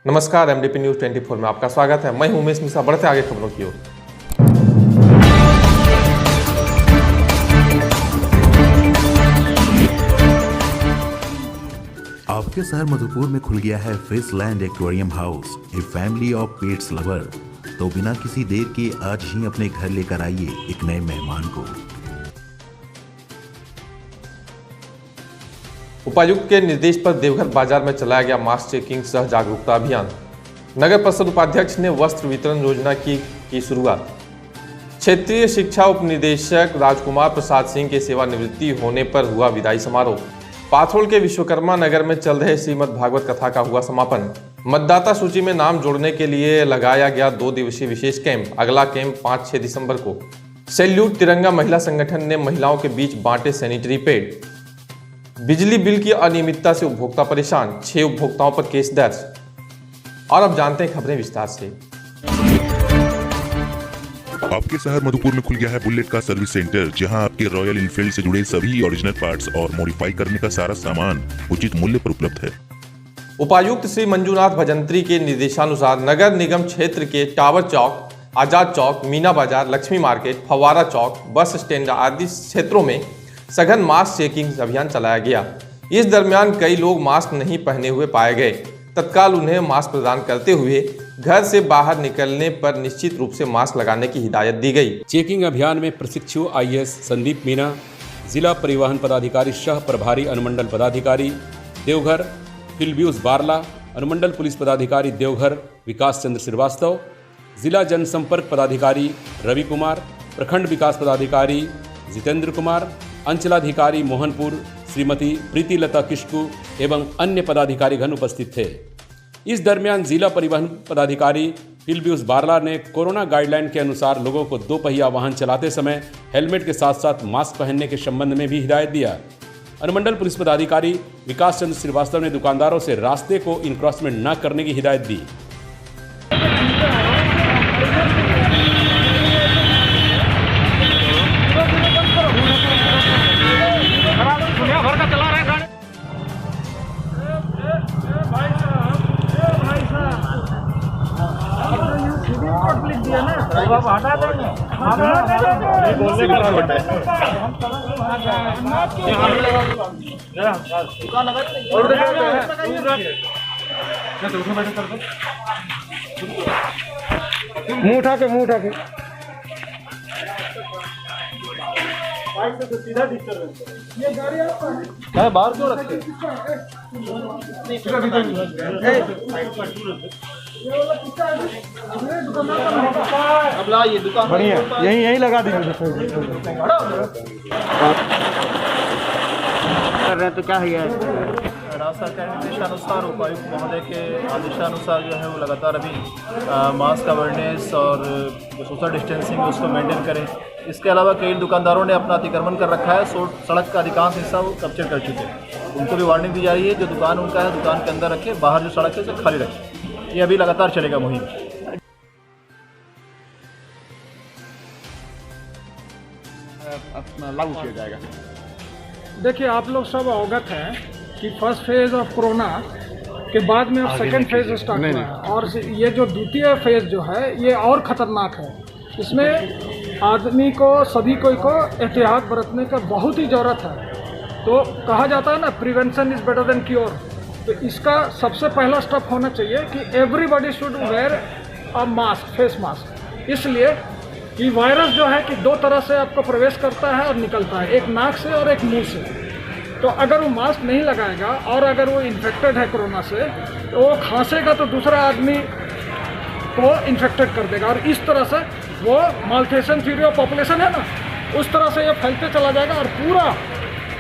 नमस्कार, MDP news 24 में आपका स्वागत है। मैं हूं उमेश मिश्रा। बढ़ते आगे खबरों की ओर। आपके शहर मधुपुर में खुल गया है Fishland aquarium house, a family of pets lover. तो बिना किसी देर के आज ही अपने घर लेकर आइए एक नए मेहमान को। उपायुक्त के निर्देश पर देवघर बाजार में चलाया गया मास्क चेकिंग सह जागरूकता अभियान। नगर परिषद उपाध्यक्ष ने वस्त्र वितरण योजना की शुरुआत। क्षेत्रीय शिक्षा उप निदेशक राजकुमार प्रसाद सिंह के सेवानिवृत्ति होने पर हुआ विदाई समारोह। पाथोड़ के विश्वकर्मा नगर में चल रहे श्रीमद् भागवत कथा का हुआ समापन। मतदाता सूची में नाम जोड़ने के लिए लगाया गया 2 दिवसीय विशेष कैंप। अगला कैंप 5-6 दिसंबर को। सैल्यूट तिरंगा महिला संगठन ने महिलाओं के बीच बांटे सैनिटरी पैड। बिजली बिल की अनियमितता से उपभोक्ता परेशान, 6 उपभोक्ताओं पर केस दर्ज। और अब जानते हैं खबरें विस्तार से। आपके शहर मधुपुर में खुल गया है बुलेट का सर्विस सेंटर, जहां आपके रॉयल इनफील्ड से जुड़े सभी ओरिजिनल पार्ट्स और मॉडिफाई करने का सारा सामान उचित मूल्य पर उपलब्ध है। उपायुक्त श्री मंजूनाथ भजंत्री के निर्देशानुसार नगर निगम क्षेत्र के टावर चौक, आजाद चौक, मीना बाजार, लक्ष्मी मार्केट, फव्वारा चौक, बस स्टैंड आदि क्षेत्रों में सघन मास्क चेकिंग अभियान चलाया गया। इस दरमियान कई लोग मास्क नहीं पहने हुए पाए गए। तत्काल उन्हें मास्क प्रदान करते हुए घर से बाहर निकलने पर निश्चित रूप से मास्क लगाने की हिदायत दी गई। चेकिंग अभियान में प्रशिक्षु आईएएस संदीप मीना, जिला परिवहन पदाधिकारी सह प्रभारी अनुमंडल पदाधिकारी देवघर फिल्बियूस बारला, अनुमंडल पुलिस पदाधिकारी देवघर विकास चंद्र श्रीवास्तव, जिला जनसंपर्क पदाधिकारी रवि कुमार, प्रखंड विकास पदाधिकारी जितेंद्र कुमार, अंचलाधिकारी मोहनपुर श्रीमती प्रीतिलता किस्कू एवं अन्य पदाधिकारीगण उपस्थित थे। इस दरमियान जिला परिवहन पदाधिकारी फिल्बियूस बारला ने कोरोना गाइडलाइन के अनुसार लोगों को 2 पहिया वाहन चलाते समय हेलमेट के साथ साथ मास्क पहनने के संबंध में भी हिदायत दिया। अनुमंडल पुलिस पदाधिकारी विकास चंद्र श्रीवास्तव ने दुकानदारों से रास्ते को इनक्रॉसमेंट न करने की हिदायत दी। मुंह उठा के सीधा डिस्टर्बेंस। ये गाड़ी आपका है बाहर क्यों रखते अब ला ये दुकान बढ़िया यही लगा देंगे कर रहे हैं तो क्या है रास्ता के निर्देशानुसार उपायुक्त महोदय के आदेशानुसार जो है वो लगातार अभी मास्क अवेयरनेस और जो सोशल डिस्टेंसिंग है उसको मेंटेन करें। इसके अलावा कई दुकानदारों ने अपना अतिक्रमण कर रखा है, सड़क का अधिकांश हिस्सा वो कैप्चर कर चुके हैं। उनको भी वार्निंग दी जा रही है, जो दुकान उनका है दुकान के अंदर रखें, बाहर जो सड़क है उसे खाली रखें। ये अभी लगातार चलेगा मुहिम। लागू किया जाएगा। देखिए, आप लोग सब अवगत हैं कि फर्स्ट फेज ऑफ कोरोना के बाद में अब सेकेंड फेज स्टार्ट हुआ है और ये जो द्वितीय फेज जो है ये और ख़तरनाक है। इसमें आदमी को सभी को एहतियात बरतने का बहुत ही ज़रूरत है। तो कहा जाता है ना, prevention is better than cure. तो इसका सबसे पहला स्टेप होना चाहिए कि everybody should wear a mask, face mask. इसलिए कि वायरस जो है कि 2 तरह से आपको प्रवेश करता है और निकलता है, एक नाक से और एक मुंह से। तो अगर वो मास्क नहीं लगाएगा और अगर वो इन्फेक्टेड है कोरोना से तो वो खांसेगा तो दूसरा आदमी को इन्फेक्टेड कर देगा और इस तरह से वो माल्थेशन थ्योरी ऑफ पॉपुलेशन है ना, उस तरह से ये फैलते चला जाएगा और पूरा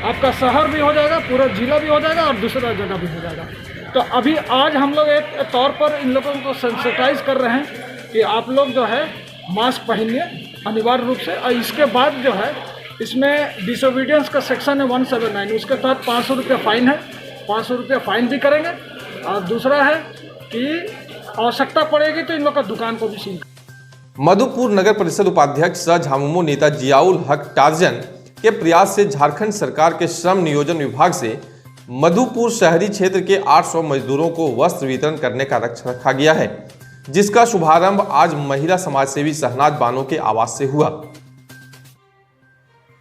आपका शहर भी हो जाएगा, पूरा जिला भी हो जाएगा और दूसरा जगह भी हो जाएगा। तो अभी आज हम लोग एक तौर पर इन लोगों को सेंसिटाइज कर रहे हैं कि आप लोग जो है मास्क पहनिए अनिवार्य रूप से। और इसके बाद जो है इसमें डिसोबीडियंस का सेक्शन है 179, उसके तहत 500 रुपये फाइन है, 500 रुपये फाइन भी करेंगे। और दूसरा है कि आवश्यकता पड़ेगी तो इन लोग का दुकान को भी सील। मधुपुर नगर परिषद उपाध्यक्ष सह झामुमो नेता जियाउल हक टार्जन के प्रयास से झारखंड सरकार के श्रम नियोजन विभाग से मधुपुर शहरी क्षेत्र के 800 मजदूरों को वस्त्र वितरण करने का लक्ष्य रखा गया है, जिसका शुभारंभ आज महिला समाजसेवी शहनाज बानो के आवास से हुआ।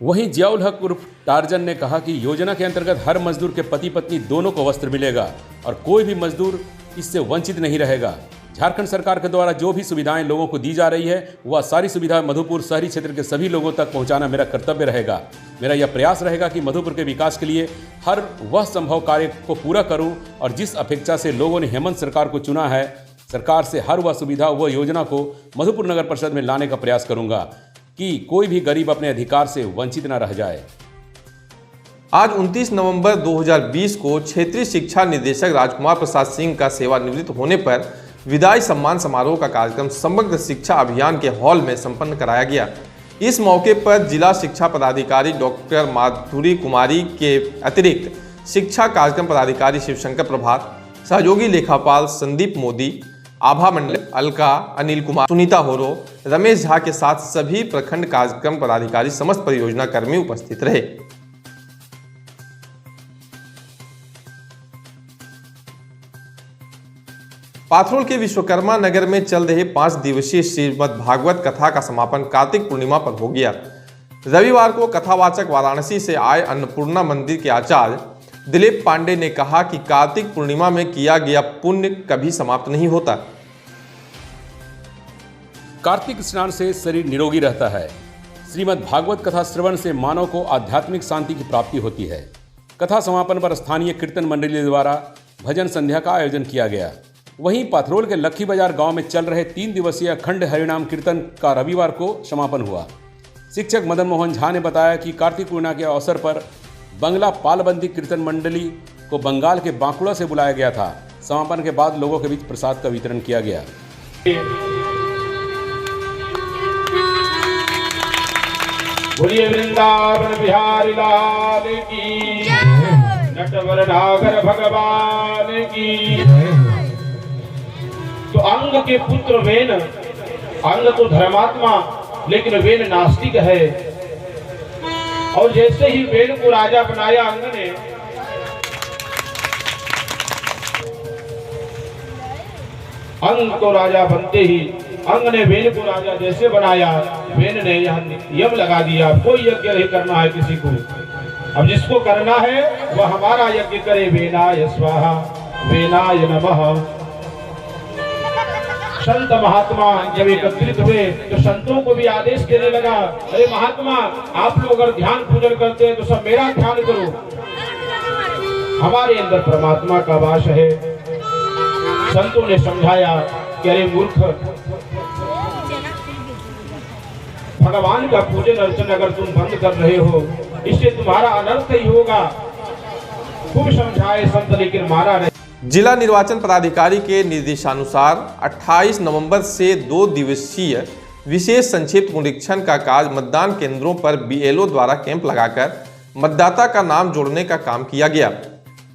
वहीं जियाउल हक उर्फ टार्जन ने कहा कि योजना के अंतर्गत हर मजदूर के पति पत्नी दोनों को वस्त्र मिलेगा और कोई भी मजदूर इससे वंचित नहीं रहेगा। झारखंड सरकार के द्वारा जो भी सुविधाएं लोगों को दी जा रही है वह सारी सुविधा मधुपुर शहरी क्षेत्र के सभी लोगों तक पहुंचाना मेरा कर्तव्य रहेगा। मेरा यह प्रयास रहेगा कि मधुपुर के विकास के लिए हर वह संभव कार्य को पूरा करूं और जिस अपेक्षा से लोगों ने हेमंत सरकार को चुना है, सरकार से हर वह सुविधा व योजना को मधुपुर नगर परिषद में लाने का प्रयास करूंगा कि कोई भी गरीब अपने अधिकार से वंचित न रह जाए। आज 29 नवंबर 2020 को क्षेत्रीय शिक्षा निदेशक राजकुमार प्रसाद सिंह का सेवानिवृत्त होने पर विदाई सम्मान समारोह का कार्यक्रम समग्र शिक्षा अभियान के हॉल में संपन्न कराया गया। इस मौके पर जिला शिक्षा पदाधिकारी डॉक्टर माधुरी कुमारी के अतिरिक्त शिक्षा कार्यक्रम पदाधिकारी शिवशंकर प्रभात, सहयोगी लेखापाल संदीप मोदी, आभा मंडल, अलका, अनिल कुमार, सुनीता होरो, रमेश झा के साथ सभी प्रखंड कार्यक्रम पदाधिकारी समस्त परियोजना कर्मी उपस्थित रहे। पाथरोल के विश्वकर्मा नगर में चल रहे 5 दिवसीय श्रीमद् भागवत कथा का समापन कार्तिक पूर्णिमा पर हो गया। रविवार को कथावाचक वाराणसी से आए अन्नपूर्णा मंदिर के आचार्य दिलीप पांडे ने कहा कि कार्तिक पूर्णिमा में किया गया पुण्य कभी समाप्त नहीं होता। कार्तिक स्नान से शरीर निरोगी रहता है। श्रीमद् भागवत कथा श्रवण से मानव को आध्यात्मिक शांति की प्राप्ति होती है। कथा समापन पर स्थानीय कीर्तन मंडली द्वारा भजन संध्या का आयोजन किया गया। वहीं पाथरोल के लक्खी बाजार गांव में चल रहे 3 दिवसीय अखंड हरिनाम कीर्तन का रविवार को समापन हुआ। शिक्षक मदन मोहन झा ने बताया कि कार्तिक पूर्णिमा के अवसर पर बंगला पालबंदी कीर्तन मंडली को बंगाल के बांकुड़ा से बुलाया गया था। समापन के बाद लोगों के बीच प्रसाद का वितरण किया गया। बोलिए वृंदावन बिहारी लाल की, नटवर नागर भगवान की। तो अंग के पुत्र वेन, अंग तो धर्मात्मा लेकिन वेन नास्तिक है। और जैसे ही वेन को राजा बनाया अंग ने, अंग को राजा बनते ही अंग ने वेन को राजा जैसे बनाया, वेन ने यह नियम लगा दिया कोई यज्ञ नहीं करना है किसी को। अब जिसको करना है वह हमारा यज्ञ करे। वेनाय स्वाहा, वेनाय नमः। संत महात्मा जब एकत्रित हुए तो संतों को भी आदेश देने लगा, अरे महात्मा आप लोग अगर ध्यान पूजन करते हैं तो सब मेरा ध्यान करो। हमारे अंदर परमात्मा का वास है। संतों ने समझाया कि अरे मूर्ख, भगवान का पूजन अर्चन अगर तुम बंद कर रहे हो इससे तुम्हारा अनर्थ ही होगा। खूब समझाए संत लेकिन मारा नहीं। जिला निर्वाचन पदाधिकारी के निर्देशानुसार 28 नवंबर से 2 दिवसीय विशेष संक्षिप्त निरीक्षण का कार्य मतदान केंद्रों पर बीएलओ द्वारा कैंप लगाकर मतदाता का नाम जोड़ने का काम किया गया,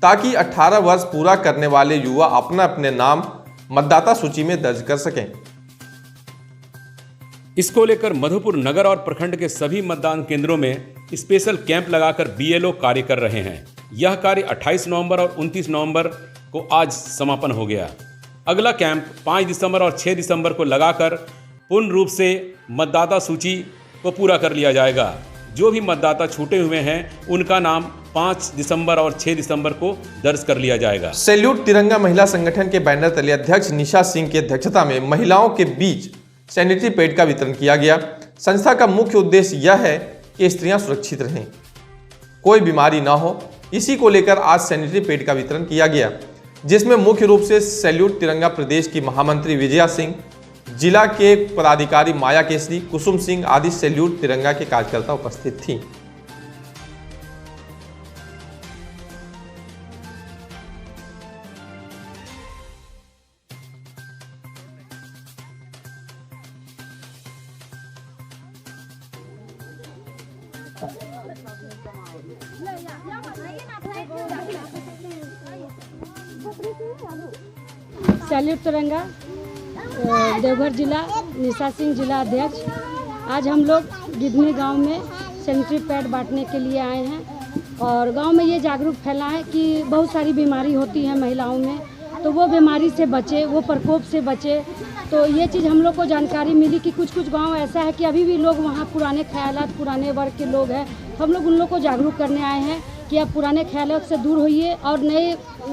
ताकि 18 वर्ष पूरा करने वाले युवा अपना अपने नाम मतदाता सूची में दर्ज कर सकें। इसको लेकर मधुपुर नगर और प्रखंड के सभी मतदान केंद्रों में स्पेशल कैंप लगाकर बीएलओ कार्य कर रहे हैं। यह कार्य 28 नवंबर और 29 नवंबर को आज समापन हो गया। अगला कैंप 5 दिसंबर और 6 दिसंबर को लगाकर पूर्ण रूप से मतदाता सूची को पूरा कर लिया जाएगा। जो भी मतदाता छूटे हुए हैं उनका नाम 5 दिसंबर और 6 दिसंबर को दर्ज कर लिया जाएगा। सैल्यूट तिरंगा महिला संगठन के बैनर तले अध्यक्ष निशा सिंह की अध्यक्षता में महिलाओं के बीच सैनिटरी पैड का वितरण किया गया। संस्था का मुख्य उद्देश्य यह है कि स्त्रियां सुरक्षित रहें, कोई बीमारी ना हो। इसी को लेकर आज सैनिटरी पैड का वितरण किया गया, जिसमें मुख्य रूप से सैल्यूट तिरंगा प्रदेश की महामंत्री विजया सिंह, जिला के पदाधिकारी माया केसरी, कुसुम सिंह आदि सैल्यूट तिरंगा के कार्यकर्ता उपस्थित थी। सैल्यूट तिरंगा देवघर जिला, निशा सिंह जिला अध्यक्ष। आज हम लोग गिदनी गांव में सैनिटरी पैड बांटने के लिए आए हैं। और गांव में ये जागरूक फैलाएं कि बहुत सारी बीमारी होती है महिलाओं में, तो वो बीमारी से बचे, वो प्रकोप से बचे। तो ये चीज़ हम लोग को जानकारी मिली कि कुछ कुछ गांव ऐसा है कि अभी भी लोग वहाँ पुराने ख्यालात, पुराने वर्ग के लोग हैं। हम लोग उन लोग को जागरूक करने आए हैं कि आप पुराने ख्यालों से दूर होइए और नए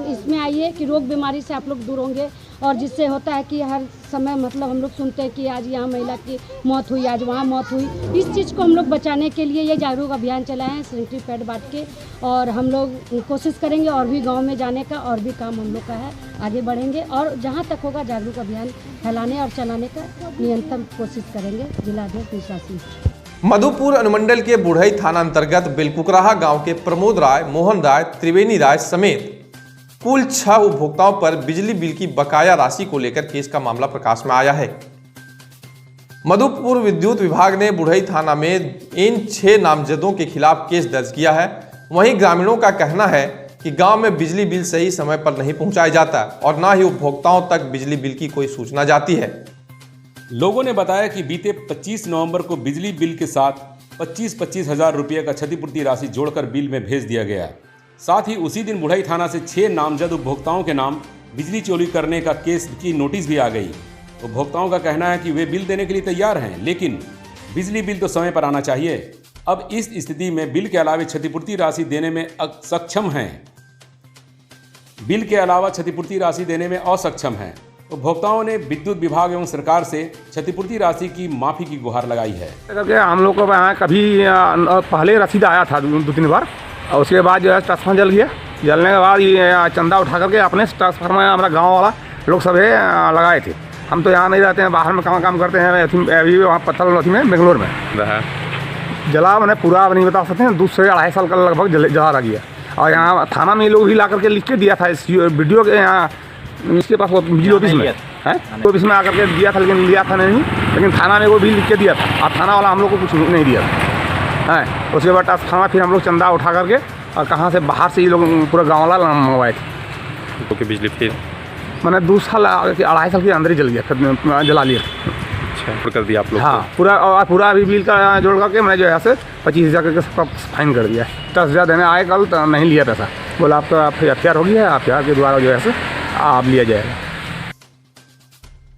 इसमें आइए कि रोग बीमारी से आप लोग दूर होंगे। और जिससे होता है कि हर समय मतलब हम लोग सुनते हैं कि आज यहाँ महिला की मौत हुई, आज वहाँ मौत हुई। इस चीज़ को हम लोग बचाने के लिए ये जागरूक अभियान चलाए हैं सैनिटरी पैड बांट के, और हम लोग कोशिश करेंगे और भी गांव में जाने का और भी काम हम लोग का है, आगे बढ़ेंगे और जहाँ तक होगा जागरूक अभियान फैलाने और चलाने का निरंतर कोशिश करेंगे। जिलाध्यक्ष निशा सिंह। मधुपुर अनुमंडल के बुढ़ई थाना अंतर्गत बेलकुकराहा गांव के प्रमोद राय, मोहन राय, त्रिवेणी राय समेत कुल 6 उपभोक्ताओं पर बिजली बिल की बकाया राशि को लेकर केस का मामला प्रकाश में आया है। मधुपुर विद्युत विभाग ने बुढ़ई थाना में इन 6 नामजदों के खिलाफ केस दर्ज किया है। वहीं ग्रामीणों का कहना है कि गांव में बिजली बिल सही समय पर नहीं पहुंचाया जाता और न ही उपभोक्ताओं तक बिजली बिल की कोई सूचना जाती है। लोगों ने बताया कि बीते 25 नवंबर को बिजली बिल के साथ 25-25 हज़ार रुपये का क्षतिपूर्ति राशि जोड़कर बिल में भेज दिया गया। साथ ही उसी दिन बुढ़ई थाना से 6 नामजद उपभोक्ताओं के नाम बिजली चोरी करने का केस की नोटिस भी आ गई। उपभोक्ताओं का कहना है कि वे बिल देने के लिए तैयार हैं, लेकिन बिजली बिल तो समय पर आना चाहिए। अब इस स्थिति में बिल के अलावा क्षतिपूर्ति राशि देने में असक्षम हैं। बिल के अलावा क्षतिपूर्ति राशि देने में असक्षम हैं। उपभोक्ताओं ने विद्युत विभाग एवं सरकार से क्षतिपूर्ति राशि की माफी की गुहार लगाई है। हम लोग को यहाँ कभी पहले रसीद आया था 2-3 बार, और उसके बाद जो है ट्रांसफार्मर जल गया। जलने के बाद ये चंदा उठा करके अपने ट्रांसफार्मर में हमारा गांव वाला लोग सब लगाए थे। हम तो यहाँ नहीं रहते हैं, बाहर में काम करते हैं। अभी वहाँ पत्थर में बेंगलोर में जला, मैंने पूरा नहीं बता सकते हैं, 2 से 2.5 साल का लगभग जला रह गया। और यहाँ थाना में लोग भी ला करके लिख के दिया था इस वीडियो के, यहाँ इसके पास वो बिजली ऑफिस में है, ऑफिस में आकर के दिया था, लेकिन लिया था नहीं। लेकिन थाना में वो बिल लिख के दिया था और थाना वाला हम लोग को कुछ नहीं दिया था है। उसके बाद थाना फिर हम लोग चंदा उठा करके और कहाँ से बाहर से ये लोग पूरा गाँव वाला मंगवाए थे। तो बिजली फिर मैंने 2 साल 2.5 साल के अंदर ही जल गया, फिर जला लिया। अच्छा, कर दिया आप लोग? हाँ, पूरा अभी बिल का जोड़ करके मैंने जो है से 25,000 करके सबका फाइन कर दिया। 10,000 देने आए कल तो नहीं लिया पैसा, बोला आपका FIR हो गया है, FIR के द्वारा जो है से आप लिया जाएगा।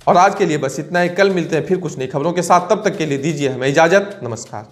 और आज के लिए बस इतना ही। कल मिलते हैं फिर कुछ नई खबरों के साथ। तब तक के लिए दीजिए हमें इजाजत। नमस्कार।